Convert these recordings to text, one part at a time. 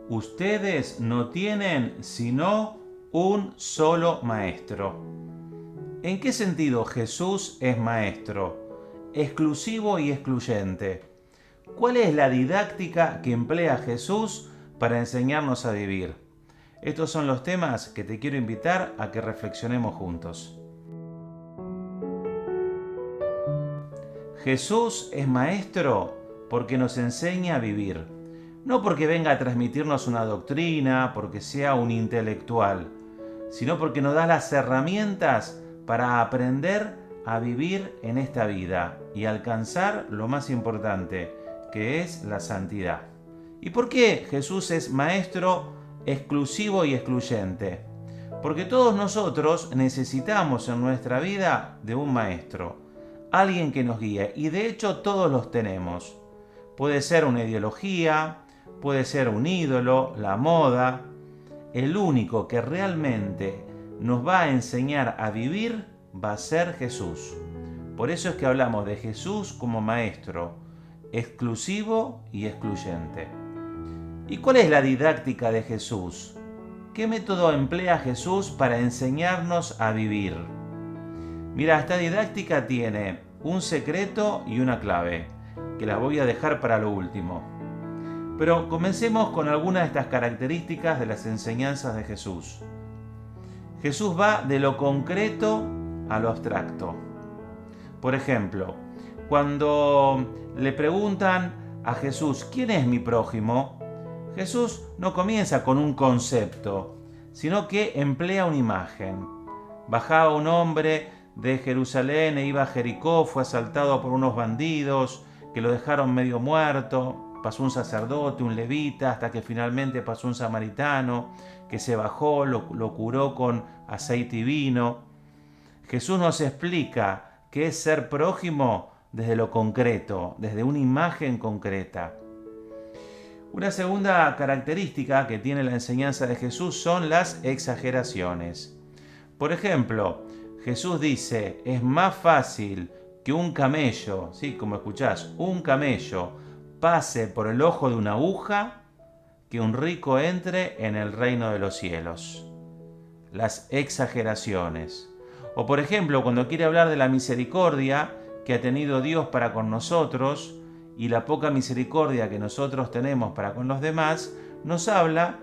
Ustedes no tienen sino un solo maestro. ¿En qué sentido Jesús es maestro? Exclusivo y excluyente. ¿Cuál es la didáctica que emplea Jesús para enseñarnos a vivir? Estos son los temas que te quiero invitar a que reflexionemos juntos. Jesús es maestro porque nos enseña a vivir. No porque venga a transmitirnos una doctrina, porque sea un intelectual, sino porque nos da las herramientas para aprender a vivir en esta vida y alcanzar lo más importante, que es la santidad. ¿Y por qué Jesús es maestro exclusivo y excluyente? Porque todos nosotros necesitamos en nuestra vida de un maestro, alguien que nos guíe, y de hecho todos los tenemos. Puede ser una ideología, puede ser un ídolo, la moda. El único que realmente nos va a enseñar a vivir va a ser Jesús. Por eso es que hablamos de Jesús como maestro, exclusivo y excluyente. ¿Y cuál es la didáctica de Jesús? ¿Qué método emplea Jesús para enseñarnos a vivir? Mira, esta didáctica tiene un secreto y una clave, que las voy a dejar para lo último. Pero comencemos con algunas de estas características de las enseñanzas de Jesús. Jesús va de lo concreto a lo abstracto. Por ejemplo, cuando le preguntan a Jesús, ¿quién es mi prójimo? Jesús no comienza con un concepto, sino que emplea una imagen. Bajaba un hombre de Jerusalén e iba a Jericó, fue asaltado por unos bandidos que lo dejaron medio muerto. Pasó un sacerdote, un levita, hasta que finalmente pasó un samaritano que se bajó, lo curó con aceite y vino. Jesús nos explica qué es ser prójimo desde lo concreto, desde una imagen concreta. Una segunda característica que tiene la enseñanza de Jesús son las exageraciones. Por ejemplo, Jesús dice, es más fácil que un camello, ¿sí? Como escuchás, un camello pase por el ojo de una aguja que un rico entre en el reino de los cielos. Las exageraciones. O por ejemplo, cuando quiere hablar de la misericordia que ha tenido Dios para con nosotros y la poca misericordia que nosotros tenemos para con los demás, nos habla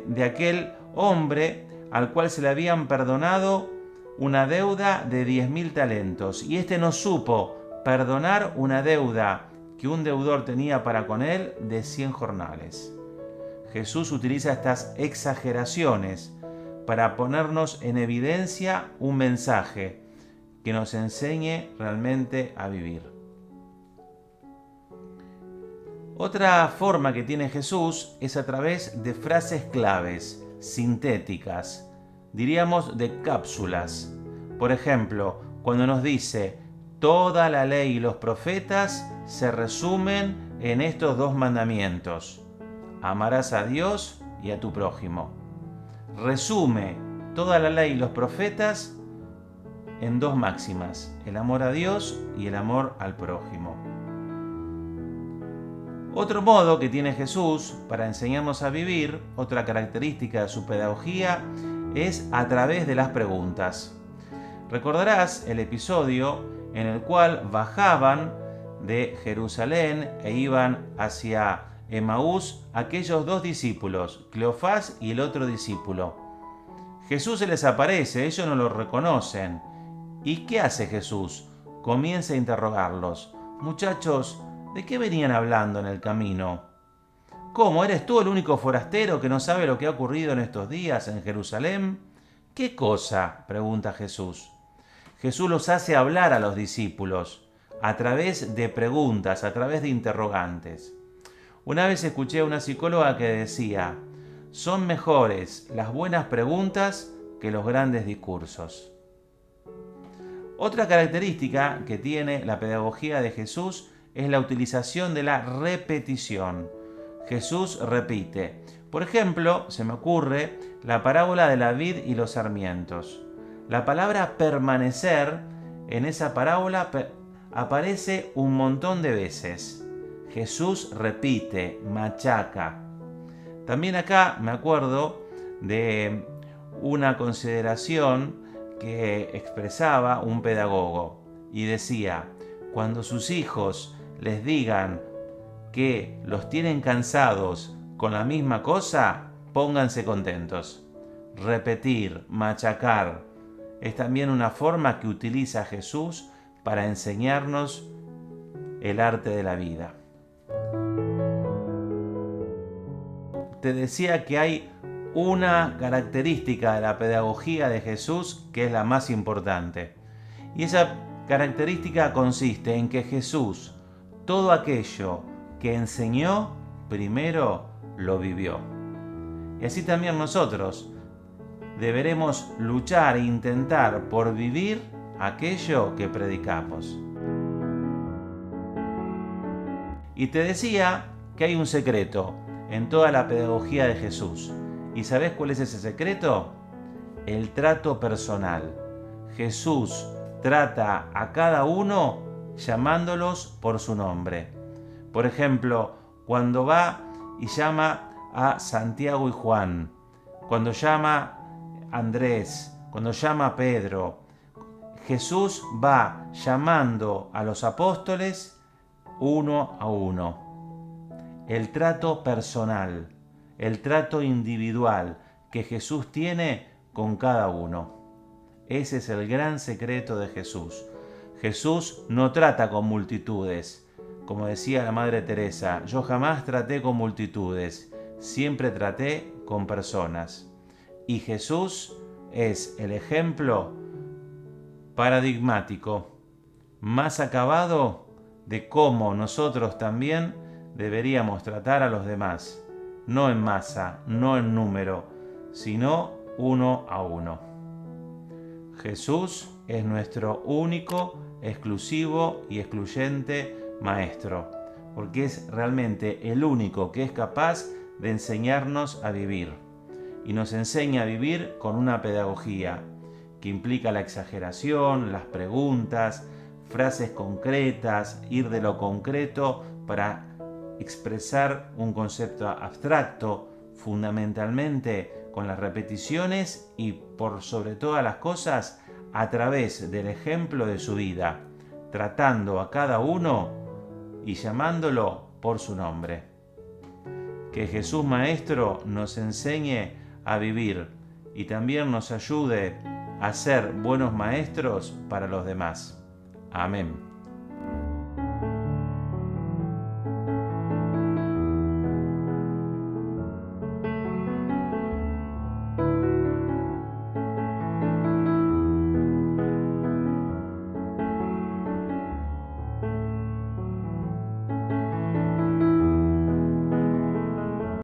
de aquel hombre al cual se le habían perdonado una deuda de 10.000 talentos y este no supo perdonar una deuda que un deudor tenía para con él de 100 jornales. Jesús utiliza estas exageraciones para ponernos en evidencia un mensaje que nos enseñe realmente a vivir. Otra forma que tiene Jesús es a través de frases claves, sintéticas, diríamos de cápsulas. Por ejemplo, cuando nos dice, toda la ley y los profetas se resumen en estos dos mandamientos. Amarás a Dios y a tu prójimo. Resume toda la ley y los profetas en dos máximas, el amor a Dios y el amor al prójimo. Otro modo que tiene Jesús para enseñarnos a vivir, otra característica de su pedagogía, es a través de las preguntas. Recordarás el episodio en el cual bajaban de Jerusalén e iban hacia Emaús aquellos dos discípulos, Cleofás y el otro discípulo. Jesús se les aparece, ellos no lo reconocen. ¿Y qué hace Jesús? Comienza a interrogarlos. Muchachos, ¿de qué venían hablando en el camino? ¿Cómo? ¿Eres tú el único forastero que no sabe lo que ha ocurrido en estos días en Jerusalén? ¿Qué cosa?, pregunta Jesús. Jesús los hace hablar a los discípulos a través de preguntas, a través de interrogantes. Una vez escuché a una psicóloga que decía, son mejores las buenas preguntas que los grandes discursos. Otra característica que tiene la pedagogía de Jesús es la utilización de la repetición. Jesús repite. Por ejemplo, se me ocurre la parábola de la vid y los sarmientos. La palabra permanecer en esa parábola aparece un montón de veces. Jesús repite, machaca. También acá me acuerdo de una consideración que expresaba un pedagogo y decía: cuando sus hijos les digan que los tienen cansados con la misma cosa, pónganse contentos. Repetir, machacar, es también una forma que utiliza Jesús para enseñarnos el arte de la vida. Te decía que hay una característica de la pedagogía de Jesús que es la más importante. Y esa característica consiste en que Jesús, todo aquello que enseñó, primero lo vivió. Y así también nosotros deberemos luchar e intentar por vivir aquello que predicamos. Y te decía que hay un secreto en toda la pedagogía de Jesús. ¿Y sabés cuál es ese secreto? El trato personal. Jesús trata a cada uno llamándolos por su nombre. Por ejemplo, cuando va y llama a Santiago y Juan, cuando llama a Andrés, cuando llama a Pedro, Jesús va llamando a los apóstoles uno a uno. El trato personal, el trato individual que Jesús tiene con cada uno. Ese es el gran secreto de Jesús. Jesús no trata con multitudes. Como decía la Madre Teresa, yo jamás traté con multitudes, siempre traté con personas. Y Jesús es el ejemplo paradigmático, más acabado de cómo nosotros también deberíamos tratar a los demás, no en masa, no en número, sino uno a uno. Jesús es nuestro único, exclusivo y excluyente Maestro, porque es realmente el único que es capaz de enseñarnos a vivir. Y nos enseña a vivir con una pedagogía que implica la exageración, las preguntas, frases concretas, ir de lo concreto para expresar un concepto abstracto, fundamentalmente con las repeticiones y por sobre todas las cosas a través del ejemplo de su vida, tratando a cada uno y llamándolo por su nombre. Que Jesús Maestro nos enseñe a vivir y también nos ayude a ser buenos maestros para los demás. Amén.